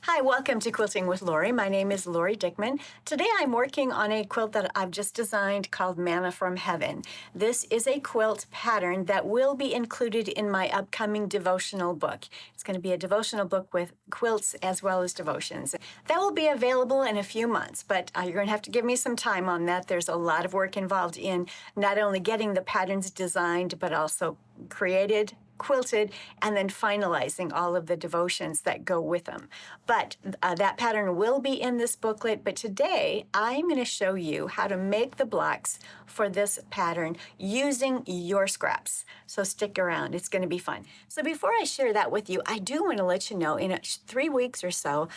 Hi, welcome to Quilting with Lori. My name is Lori Dickman. Today I'm working on a quilt that I've just designed called Manna from Heaven. This is a quilt pattern that will be included in my upcoming devotional book. It's going to be a devotional book with quilts as well as devotions. That will be available in a few months, but you're going to have to give me some time on that. There's a lot of work involved in not only getting the patterns designed, but also created, quilted, and then finalizing all of the devotions that go with them. But that pattern will be in this booklet. But today I'm going to show you how to make the blocks for this pattern using your scraps. So stick around. It's going to be fun. So before I share that with you, I do want to let you know in 3 weeks or so,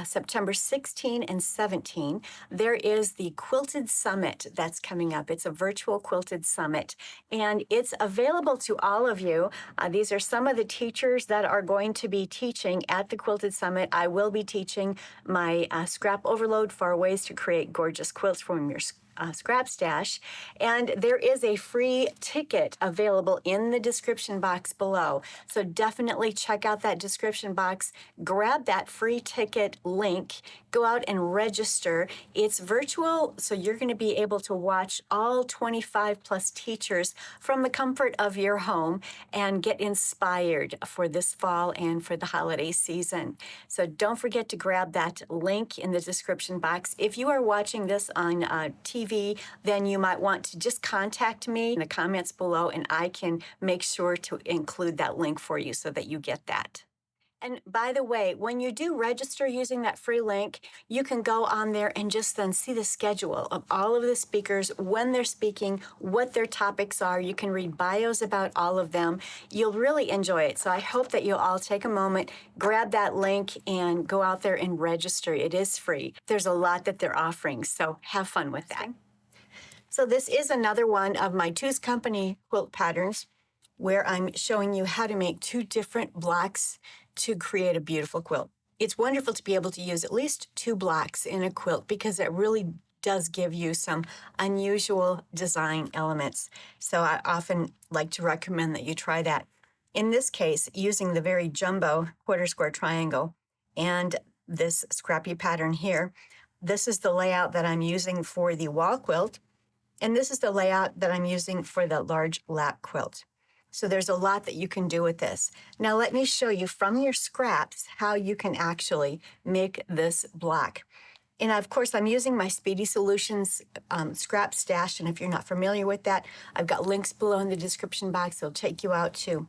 September 16 and 17, there is the Quilted Summit that's coming up. It's a virtual Quilted Summit, and it's available to all of you. These are some of the teachers that are going to be teaching at the Quilted Summit. I will be teaching my scrap overload for ways to create gorgeous quilts from your scrap stash, and there is a free ticket available in the description box below. So definitely check out that description box, grab that free ticket link, go out and register. It's virtual, so you're going to be able to watch all 25 plus teachers from the comfort of your home and get inspired for this fall and for the holiday season. So don't forget to grab that link in the description box. If you are watching this on TV, then you might want to just contact me in the comments below, and I can make sure to include that link for you so that you get that. And by the way, when you do register using that free link, you can go on there and just then see the schedule of all of the speakers, when they're speaking, what their topics are. You can read bios about all of them. You'll really enjoy it. So I hope that you'll all take a moment, grab that link, and go out there and register. It is free. There's a lot that they're offering, so have fun with that. So this is another one of my Two's Company quilt patterns where I'm showing you how to make 2 different blocks to create a beautiful quilt. It's wonderful to be able to use at least 2 blocks in a quilt because it really does give you some unusual design elements. So I often like to recommend that you try that. In this case, using the very jumbo quarter square triangle and this scrappy pattern here, this is the layout that I'm using for the wall quilt, and this is the layout that I'm using for the large lap quilt. So there's a lot that you can do with this. Now let me show you from your scraps how you can actually make this block. And of course, I'm using my Speedy Solutions scrap stash. And if you're not familiar with that, I've got links below in the description box. It'll take you out to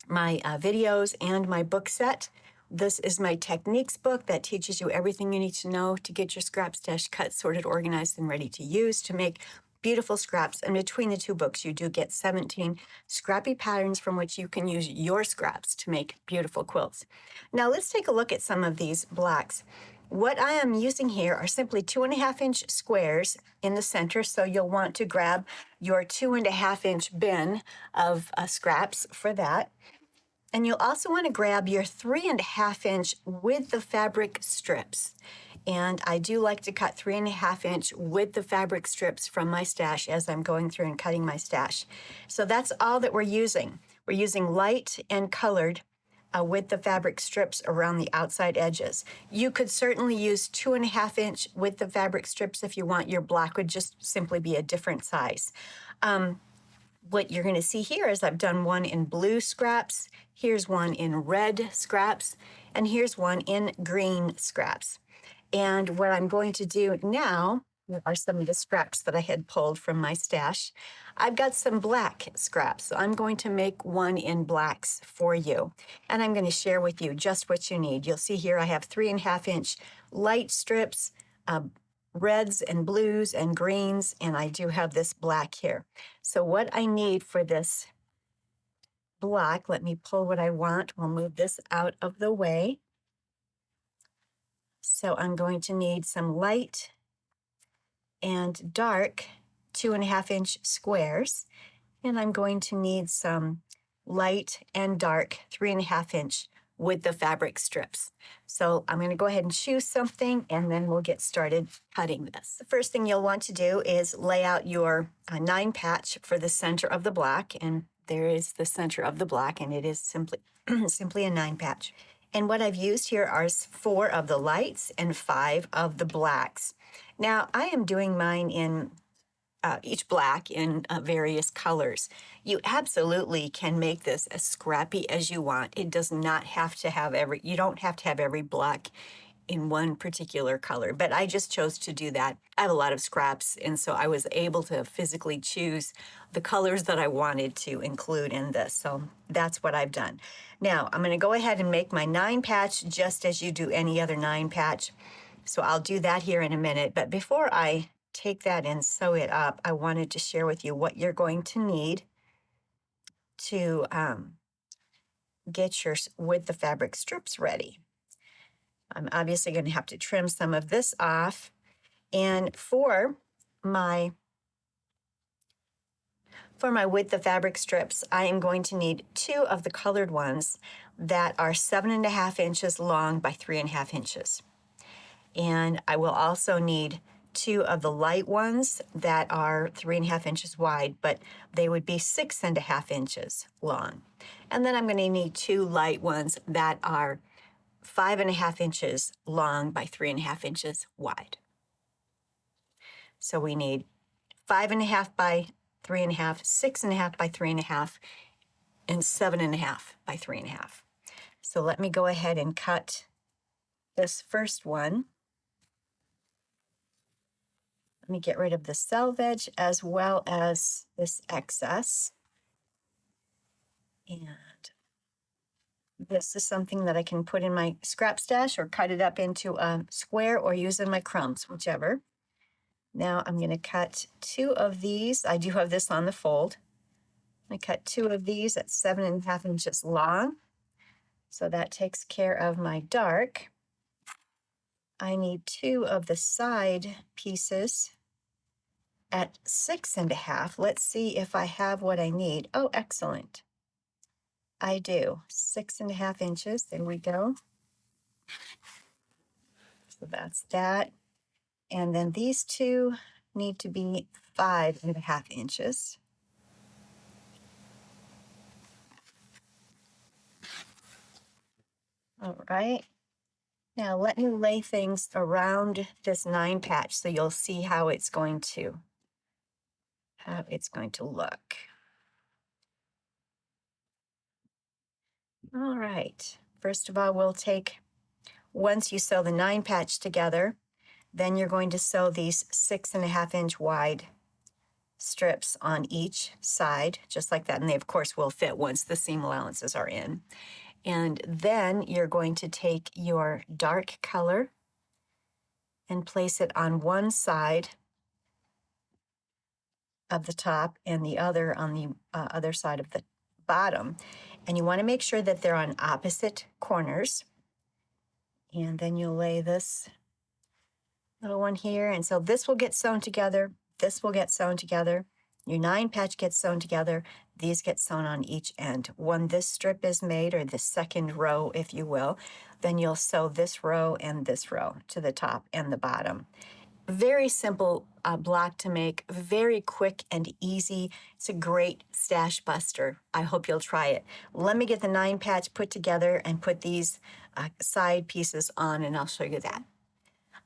my videos and my book set. This is my techniques book that teaches you everything you need to know to get your scrap stash cut, sorted, organized, and ready to use to make beautiful scraps. And between the 2 books, you do get 17 scrappy patterns from which you can use your scraps to make beautiful quilts. Now let's take a look at some of these blocks. What I am using here are simply 2.5-inch squares in the center. So you'll want to grab your 2.5-inch bin of scraps for that. And you'll also want to grab your 3.5-inch width of fabric strips. And I do like to cut 3.5-inch width of fabric strips from my stash as I'm going through and cutting my stash. So that's all that we're using. We're using light and colored width of fabric strips around the outside edges. You could certainly use 2.5-inch width of fabric strips if you want. Your block would just simply be a different size. What you're going to see here is I've done one in blue scraps, here's one in red scraps, and here's one in green scraps. And what I'm going to do now are some of the scraps that I had pulled from my stash. I've got some black scraps, so I'm going to make one in blacks for you. And I'm going to share with you just what you need. You'll see here I have 3.5-inch light strips, reds and blues and greens, and I do have this black here. So what I need for this block, let me pull what I want. We'll move this out of the way. So I'm going to need some light and dark 2.5-inch squares, and I'm going to need some light and dark 3.5-inch with the fabric strips. So I'm going to go ahead and choose something, and then we'll get started cutting this. The first thing you'll want to do is lay out your 9 patch for the center of the block, and there is the center of the block, and it is simply a 9 patch. And what I've used here are 4 of the lights and 5 of the blacks. Now, I am doing mine in each black in various colors. You absolutely can make this as scrappy as you want. It does not have to have you don't have to have every black in one particular color, but I just chose to do that. I have a lot of scraps, and so I was able to physically choose the colors that I wanted to include in this. So that's what I've done. Now I'm going to go ahead and make my 9 patch just as you do any other 9 patch. So I'll do that here in a minute, but before I take that and sew it up, I wanted to share with you what you're going to need to get your with the fabric strips ready. I'm obviously going to have to trim some of this off, and for my with the fabric strips, I am going to need 2 of the colored ones that are 7.5 inches long by 3.5 inches. And I will also need 2 of the light ones that are 3.5 inches wide, but they would be 6.5 inches long. And then I'm going to need 2 light ones that are 5.5 inches long by 3.5 inches wide. So we need 5.5 by 3.5, 6.5 by 3.5, and 7.5 by 3.5. So let me go ahead and cut this first one. Let me get rid of the selvage as well as this excess. And this is something that I can put in my scrap stash or cut it up into a square or use in my crumbs, whichever. Now I'm going to cut 2 of these. I do have this on the fold. I cut 2 of these at 7.5 inches long. So that takes care of my dark. I need 2 of the side pieces at 6.5. Let's see if I have what I need. Oh, excellent. I do. 6.5 inches. There we go. So that's that. And then these 2 need to be 5.5 inches. All right. Now let me lay things around this 9 patch so you'll see how it's going to look. All right. First of all, we'll take, once you sew the 9 patch together, then you're going to sew these 6.5 inch wide strips on each side, just like that. And they, of course, will fit once the seam allowances are in. And then you're going to take your dark color and place it on one side of the top and the other on the other side of the bottom. And you want to make sure that they're on opposite corners. And then you'll lay this little one here. And so this will get sewn together. This will get sewn together. Your 9 patch gets sewn together. These get sewn on each end. When this strip is made, or the second row, if you will, then you'll sew this row and this row to the top and the bottom. Very simple block to make, very quick and easy. It's a great stash buster. I hope you'll try it. Let me get the 9 patch put together and put these side pieces on, and I'll show you that.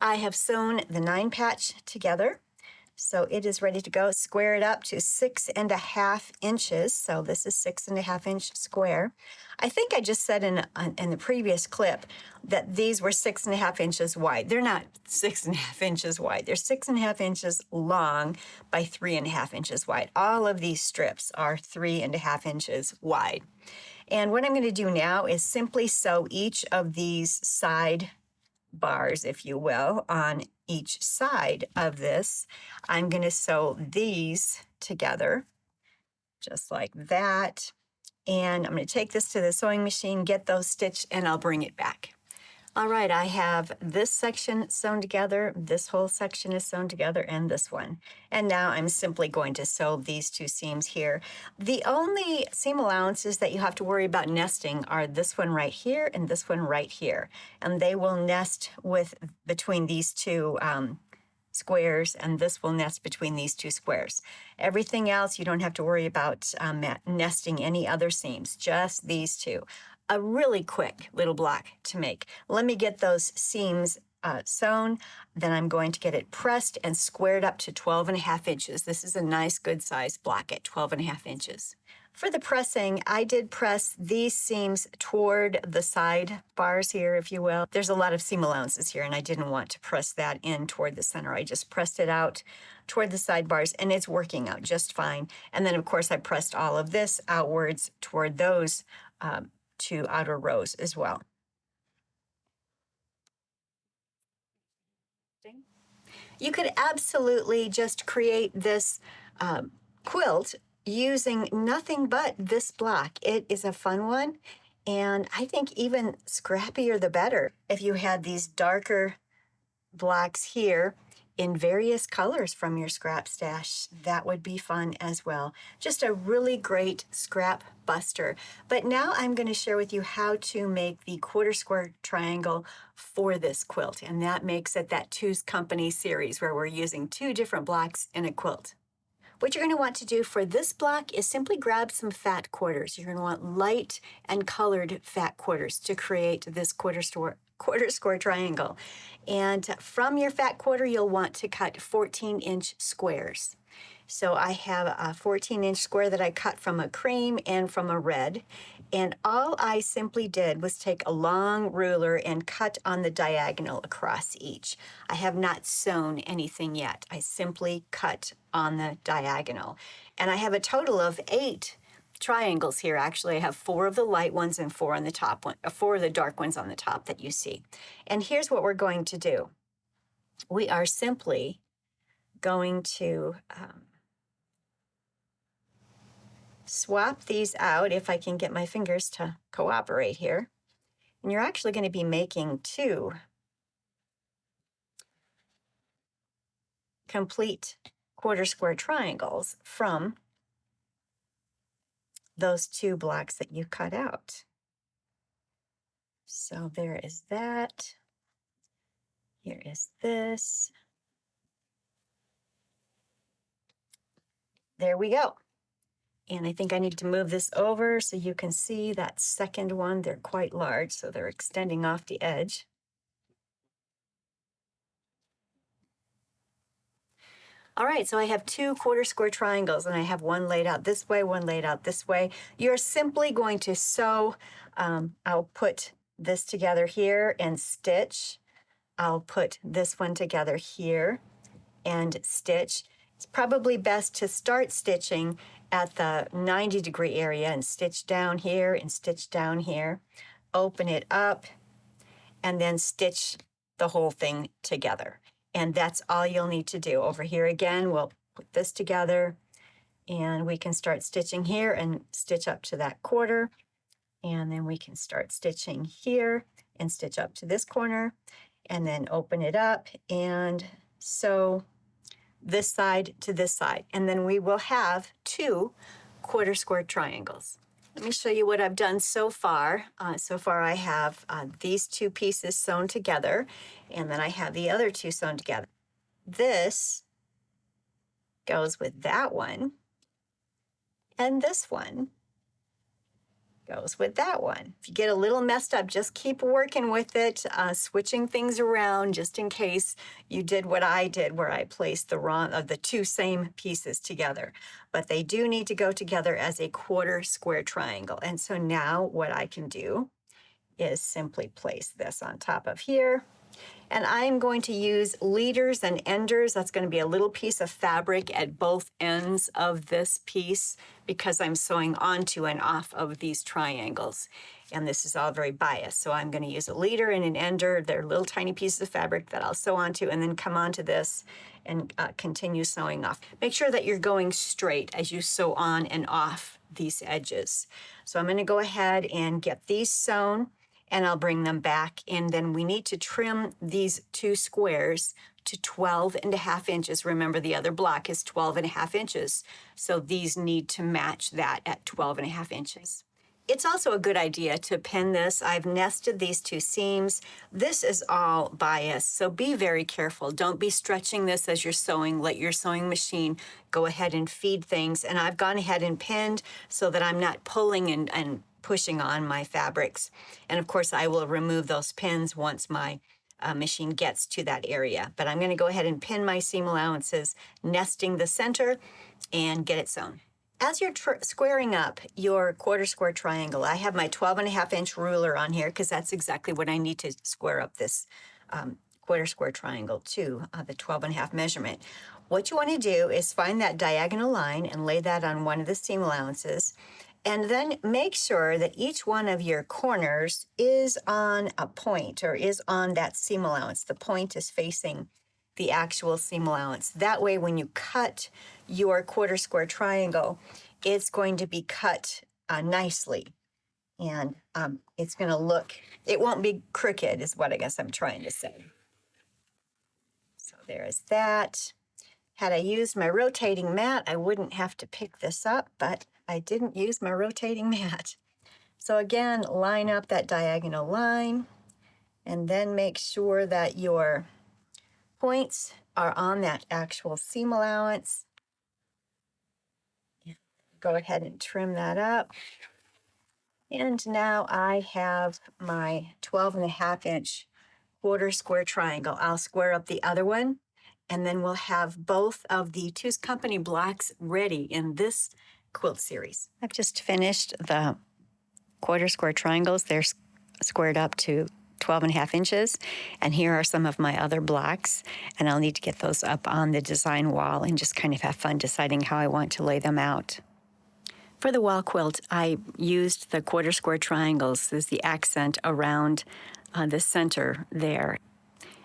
I have sewn the 9 patch together, so it is ready to go. Square it up to 6.5 inches. So this is 6.5 inch square. I think I just said in the previous clip that these were 6.5 inches wide. They're not 6.5 inches wide. They're 6.5 inches long by 3.5 inches wide. All of these strips are 3.5 inches wide. And what I'm going to do now is simply sew each of these side bars, if you will, on each side of this. I'm going to sew these together just like that. And I'm going to take this to the sewing machine, get those stitched, and I'll bring it back. All right, I have this section sewn together, this whole section is sewn together, and this one. And now I'm simply going to sew these 2 seams here. The only seam allowances that you have to worry about nesting are this one right here and this one right here. And they will nest between these 2 squares, and this will nest between these 2 squares. Everything else, you don't have to worry about nesting any other seams, just these 2. a really quick little block to make. Let me get those seams sewn, then I'm going to get it pressed and squared up to 12.5 inches. This is a nice good size block at 12.5 inches. For the pressing, I did press these seams toward the side bars here, if you will. There's a lot of seam allowances here, and I didn't want to press that in toward the center. I just pressed it out toward the side bars, and it's working out just fine. And then, of course, I pressed all of this outwards toward those two outer rows as well. You could absolutely just create this quilt using nothing but this block. It is a fun one, and I think even scrappier the better. If you had these darker blocks here in various colors from your scrap stash, that would be fun as well. Just a really great scrap buster. But now I'm going to share with you how to make the quarter square triangle for this quilt, and that makes it that Two's Company series where we're using 2 different blocks in a quilt. What you're going to want to do for this block is simply grab some fat quarters. You're going to want light and colored fat quarters to create this quarter square triangle. And from your fat quarter, you'll want to cut 14-inch squares. So I have a 14-inch square that I cut from a cream and from a red. And all I simply did was take a long ruler and cut on the diagonal across each. I have not sewn anything yet. I simply cut on the diagonal. And I have a total of 8 triangles here. Actually, I have 4 of the light ones and 4 on the top one, 4 of the dark ones on the top that you see. And here's what we're going to do. We are simply going to swap these out, if I can get my fingers to cooperate here. And you're actually going to be making 2 complete quarter square triangles from those 2 blocks that you cut out. So there is that. Here is this. There we go. And I think I need to move this over so you can see that second one. They're quite large, so they're extending off the edge. All right, so I have 2 quarter square triangles, and I have one laid out this way, one laid out this way. You're simply going to sew. I'll put this together here and stitch. I'll put this one together here and stitch. It's probably best to start stitching at the 90-degree area and stitch down here and stitch down here. Open it up and then stitch the whole thing together. And that's all you'll need to do. Over here again, we'll put this together and we can start stitching here and stitch up to that quarter. And then we can start stitching here and stitch up to this corner and then open it up and sew this side to this side. And then we will have 2 quarter square triangles. Let me show you what I've done so far. So far I have these 2 pieces sewn together, and then I have the other 2 sewn together. This goes with that one, and this one goes with that one. If you get a little messed up, just keep working with it, switching things around just in case you did what I did where I placed the 2 same pieces together. But they do need to go together as a quarter square triangle. And so now what I can do is simply place this on top of here. And I'm going to use leaders and enders. That's going to be a little piece of fabric at both ends of this piece because I'm sewing onto and off of these triangles. And this is all very biased. So I'm going to use a leader and an ender. They're little tiny pieces of fabric that I'll sew onto and then come onto this and continue sewing off. Make sure that you're going straight as you sew on and off these edges. So I'm going to go ahead and get these sewn, and I'll bring them back. And then we need to trim these 2 squares to 12.5 inches. Remember, the other block is 12.5 inches. So these need to match that at 12.5 inches. It's also a good idea to pin this. I've nested these 2 seams. This is all bias, so be very careful. Don't be stretching this as you're sewing. Let your sewing machine go ahead and feed things. And I've gone ahead and pinned so that I'm not pulling and pushing on my fabrics. And of course, I will remove those pins once my machine gets to that area. But I'm going to go ahead and pin my seam allowances, nesting the center, and get it sewn. As you're squaring up your quarter square triangle, I have my 12.5-inch ruler on here because that's exactly what I need to square up this quarter square triangle to the 12.5 measurement. What you want to do is find that diagonal line and lay that on one of the seam allowances, and then make sure that each one of your corners is on a point or is on that seam allowance. The point is facing the actual seam allowance. That way, when you cut your quarter square triangle, it's going to be cut nicely. And it's going to look, it won't be crooked is what I guess I'm trying to say. So there's that. Had I used my rotating mat, I wouldn't have to pick this up, but I didn't use my rotating mat. So again, line up that diagonal line and then make sure that your points are on that actual seam allowance. Go ahead and trim that up. And now I have my 12.5-inch quarter square triangle. I'll square up the other one, and then we'll have both of the Two's Company blocks ready in this quilt series. I've just finished the quarter square triangles. They're squared up to 12.5 inches. And here are some of my other blocks. And I'll need to get those up on the design wall and just kind of have fun deciding how I want to lay them out. For the wall quilt, I used the quarter square triangles as the accent around the center there.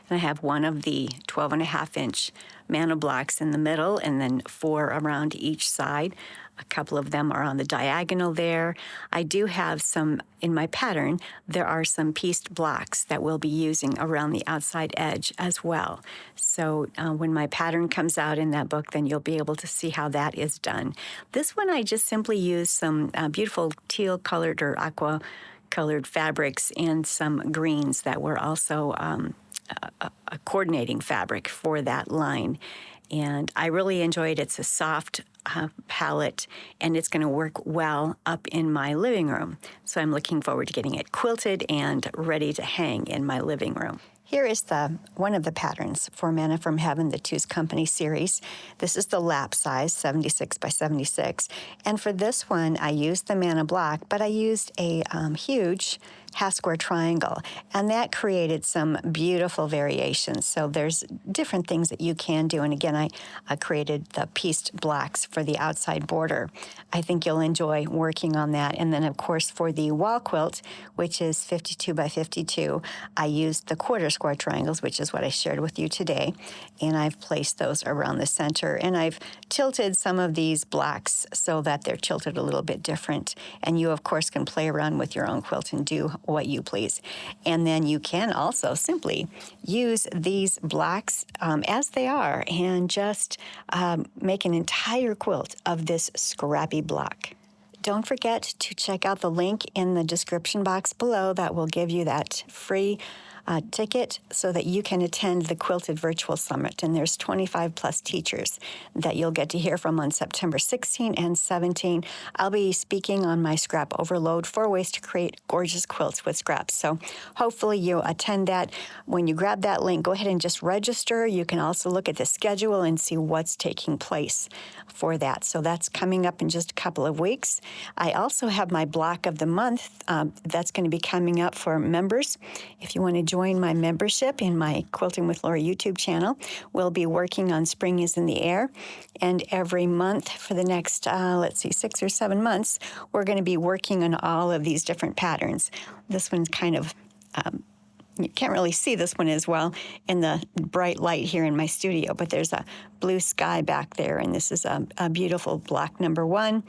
And I have one of the 12.5-inch Manna blocks in the middle and then 4 around each side. A couple of them are on the diagonal there. I do have some, in my pattern, there are some pieced blocks that we'll be using around the outside edge as well. So when my pattern comes out in that book, then you'll be able to see how that is done. This one I just simply used some beautiful teal colored or aqua colored fabrics and some greens that were also a coordinating fabric for that line. And I really enjoyed it. It's a soft palette, and it's going to work well up in my living room. So I'm looking forward to getting it quilted and ready to hang in my living room. Here is one of the patterns for Manna from Heaven, the Two's Company series. This is the lap size, 76 by 76. And for this one, I used the Manna block, but I used a huge half-square triangle, and that created some beautiful variations. So there's different things that you can do, and again, I created the pieced blocks for the outside border. I think you'll enjoy working on that. And then, of course, for the wall quilt, which is 52 by 52, I used the quarter square triangles, which is what I shared with you today, and I've placed those around the center, and I've tilted some of these blocks so that they're tilted a little bit different. And you, of course, can play around with your own quilt and do what you please. And then you can also simply use these blocks as they are and just make an entire quilt of this Scrappy block. Don't forget to check out the link in the description box below that will give you that free ticket so that you can attend the Quilted Virtual Summit. And there's 25 plus teachers that you'll get to hear from on September 16 and 17. I'll be speaking on my Scrap Overload, 4 ways to create gorgeous quilts with scraps. So hopefully you attend that. When you grab that link, go ahead and just register. You can also look at the schedule and see what's taking place for that. So that's coming up in just a couple of weeks. I also have my block of the month that's going to be coming up for members. If you want to join my membership in my Quilting with Lori YouTube channel, we'll be working on Spring is in the Air. And every month for the next, 6 or 7 months, we're going to be working on all of these different patterns. This one's kind of you can't really see this one as well in the bright light here in my studio, but there's a blue sky back there, and this is a beautiful block number 1.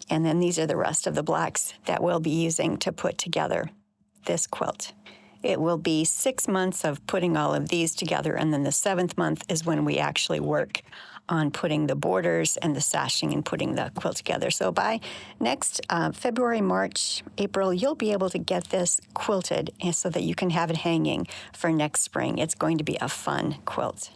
And then these are the rest of the blocks that we'll be using to put together this quilt. It will be 6 months of putting all of these together, and then the 7th month is when we actually work on putting the borders and the sashing and putting the quilt together. So by next February, March, April, you'll be able to get this quilted so that you can have it hanging for next spring. It's going to be a fun quilt.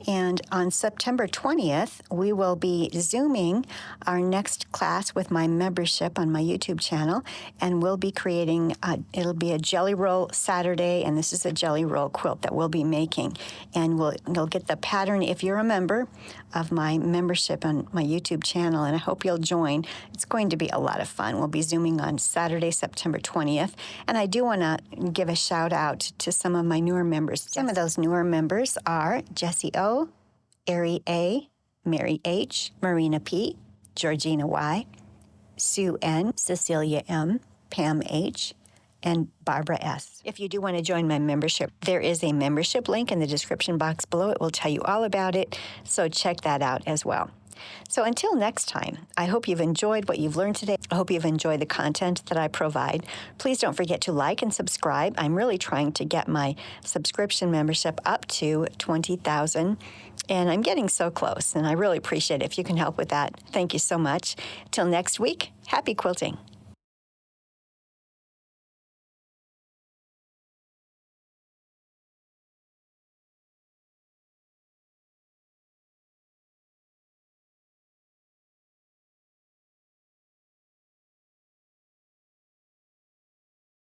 And on September 20th, we will be Zooming our next class with my membership on my YouTube channel, and we'll be creating, it'll be a jelly roll Saturday, and this is a jelly roll quilt that we'll be making. And you'll get the pattern if you're a member of my membership on my YouTube channel, and I hope you'll join. It's going to be a lot of fun. We'll be Zooming on Saturday, September 20th, and I do want to give a shout out to some of my newer members. Some of those newer members are Jessie O., Ari A., Mary H., Marina P., Georgina Y., Sue N., Cecilia M., Pam H., and Barbara S. If you do want to join my membership, there is a membership link in the description box below. It will tell you all about it, so check that out as well. So until next time, I hope you've enjoyed what you've learned today. I hope you've enjoyed the content that I provide. Please don't forget to like and subscribe. I'm really trying to get my subscription membership up to 20,000, and I'm getting so close, and I really appreciate it if you can help with that. Thank you so much. Till next week, happy quilting.